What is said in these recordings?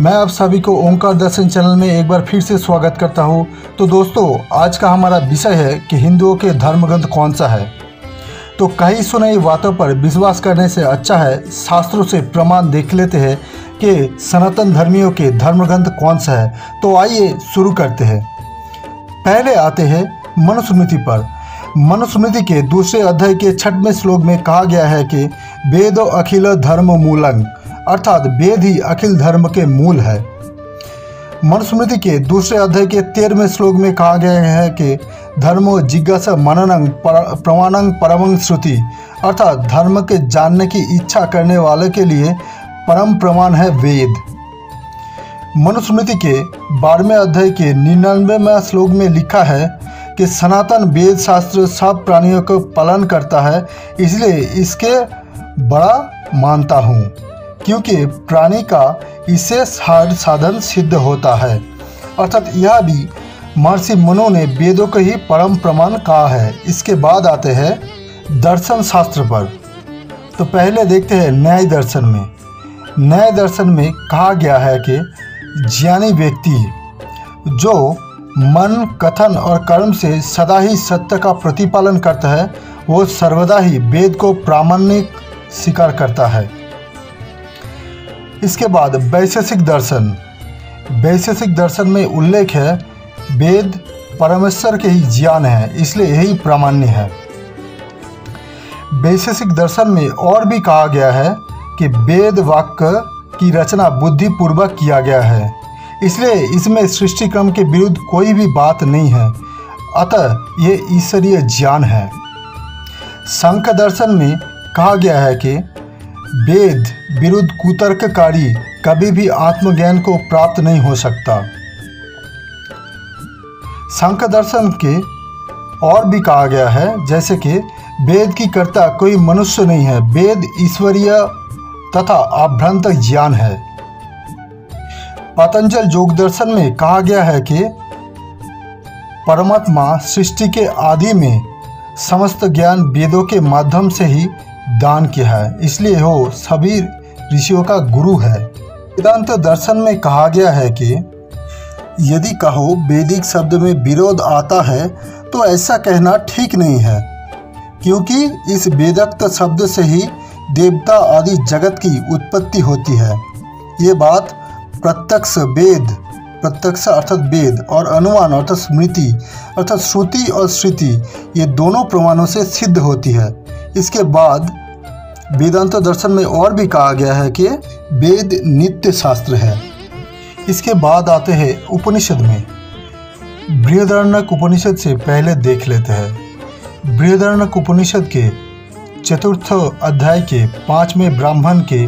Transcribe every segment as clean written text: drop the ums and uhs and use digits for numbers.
मैं आप सभी को ओंकार दर्शन चैनल में एक बार फिर से स्वागत करता हूं। तो दोस्तों, आज का हमारा विषय है कि हिंदुओं के धर्म ग्रंथ कौन सा है। तो कई सुनाई बातों पर विश्वास करने से अच्छा है शास्त्रों से प्रमाण देख लेते हैं कि सनातन धर्मियों के धर्म ग्रंथ कौन सा है। तो आइए शुरू करते हैं। पहले आते हैं मनुस्मृति पर। मनुस्मृति के दूसरे अध्याय के 6वें श्लोक में कहा गया है कि वेदो अखिल धर्म मूलंग, अर्थात वेद ही अखिल धर्म के मूल है। मनुस्मृति के दूसरे अध्याय के 13वें श्लोक में कहा गया है कि धर्मो जिज्ञासा मननं प्रमाणं परमं श्रुति, अर्थात धर्म के जानने की इच्छा करने वाले के लिए परम प्रमाण है वेद। मनुस्मृति के 12वें अध्याय के 99वें श्लोक में लिखा है कि सनातन वेद शास्त्र सब प्राणियों को पालन करता है, इसलिए इसके बड़ा मानता हूँ, क्योंकि प्राणी का इससे साधन सिद्ध होता है। अर्थात यह भी महर्षि मनु ने वेदों को ही परम प्रमाण कहा है। इसके बाद आते हैं दर्शन शास्त्र पर। तो पहले देखते हैं न्याय दर्शन में। न्याय दर्शन में कहा गया है कि ज्ञानी व्यक्ति जो मन, कथन और कर्म से सदा ही सत्य का प्रतिपालन करता है, वो सर्वदा ही वेद को प्रामाणिक स्वीकार करता है। इसके बाद वैशेषिक दर्शन। वैशेषिक दर्शन में उल्लेख है वेद परमेश्वर के ही ज्ञान है, इसलिए यही प्रामाण्य है। वैशेषिक दर्शन में और भी कहा गया है कि वेद वाक्य की रचना बुद्धिपूर्वक किया गया है, इसलिए इसमें सृष्टि क्रम के विरुद्ध कोई भी बात नहीं है, अतः ये ईश्वरीय ज्ञान है। सांख्य दर्शन में कहा गया है कि वेद विरुद्ध कुतर्ककारी कभी भी आत्मज्ञान को प्राप्त नहीं हो सकता। सांख्य दर्शन के और भी कहा गया है जैसे कि वेद की कर्ता कोई मनुष्य नहीं है, वेद ईश्वरीय तथा अभ्रांत ज्ञान है। पतंजल योग दर्शन में कहा गया है कि परमात्मा सृष्टि के आदि में समस्त ज्ञान वेदों के माध्यम से ही दान किया है, इसलिए वो सभी ऋषियों का गुरु है। वेदांत दर्शन में कहा गया है कि यदि कहो वैदिक शब्द में विरोध आता है तो ऐसा कहना ठीक नहीं है, क्योंकि इस वेदोक्त शब्द से ही देवता आदि जगत की उत्पत्ति होती है। ये बात प्रत्यक्ष वेद, प्रत्यक्ष अर्थात वेद, और अनुमान अर्थात स्मृति अर्थात श्रुति और श्रुति, ये दोनों प्रमाणों से सिद्ध होती है। इसके बाद वेदांत दर्शन में और भी कहा गया है कि वेद नित्य शास्त्र है। इसके बाद आते हैं उपनिषद में। बृहदारण्यक उपनिषद से पहले देख लेते हैं। बृहदारण्यक उपनिषद के 4th अध्याय के 5वें ब्राह्मण के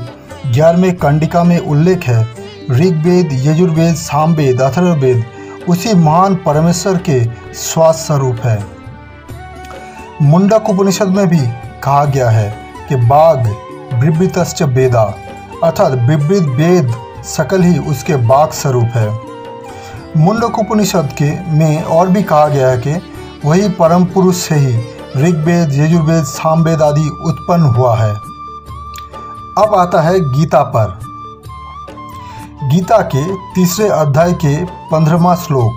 11वें कंडिका में उल्लेख है ऋग्वेद, यजुर्वेद, सामवेद, अथर्ववेद उसी महान परमेश्वर के श्वास स्वरूप है। मुंडक उपनिषद में भी कहा गया है कि बाघ विवृतश्च वेदा, अर्थात विवृत वेद सकल ही उसके बाघ स्वरूप है। मुंडक उपनिषद के में और भी कहा गया है कि वही परम पुरुष से ही ऋग्वेद, यजुर्वेद, सामवेद आदि उत्पन्न हुआ है। अब आता है गीता पर। गीता के 3रे अध्याय के 15वां श्लोक,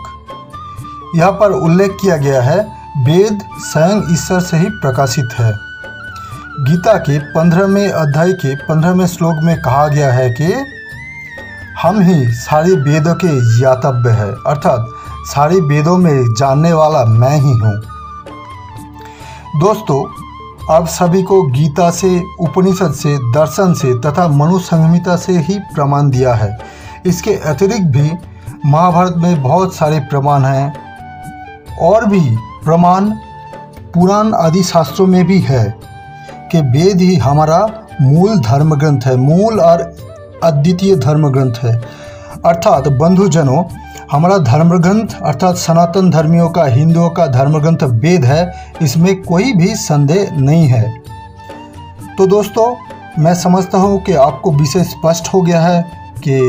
यहाँ पर उल्लेख किया गया है वेद स्वयं ईश्वर से ही प्रकाशित है। गीता के 15वें अध्याय के 15वें श्लोक में कहा गया है कि हम ही सारे वेदों के ज्ञातव्य है, अर्थात सारे वेदों में जानने वाला मैं ही हूँ। दोस्तों, आप सभी को गीता से, उपनिषद से, दर्शन से तथा मनु संहिता से ही प्रमाण दिया है। इसके अतिरिक्त भी महाभारत में बहुत सारे प्रमाण हैं और भी प्रमाण पुराण आदि शास्त्रों में भी है कि वेद ही हमारा मूल धर्म ग्रंथ है, मूल और अद्वितीय धर्म ग्रंथ है। अर्थात बंधुजनों, हमारा धर्म ग्रंथ अर्थात सनातन धर्मियों का, हिंदुओं का धर्म ग्रंथ वेद है, इसमें कोई भी संदेह नहीं है। तो दोस्तों, मैं समझता हूँ कि आपको विषय स्पष्ट हो गया है कि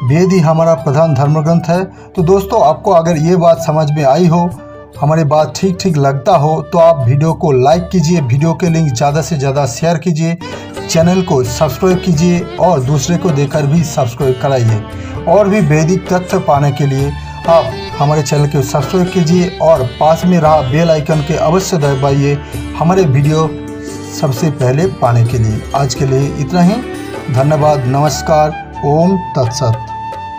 वेद ही हमारा प्रधान धर्म ग्रंथ है। तो दोस्तों, आपको अगर ये बात समझ में आई हो हमारी बात ठीक ठीक लगता हो तो आप वीडियो को लाइक कीजिए, वीडियो के लिंक ज़्यादा से ज़्यादा शेयर कीजिए, चैनल को सब्सक्राइब कीजिए और दूसरे को देखकर भी सब्सक्राइब कराइए। और भी वैदिक तथ्य पाने के लिए आप हमारे चैनल को सब्सक्राइब कीजिए और पास में रहा बेल आइकन के अवश्य दबाइए हमारे वीडियो सबसे पहले पाने के लिए। आज के लिए इतना ही। धन्यवाद। नमस्कार। ओम तत्सत।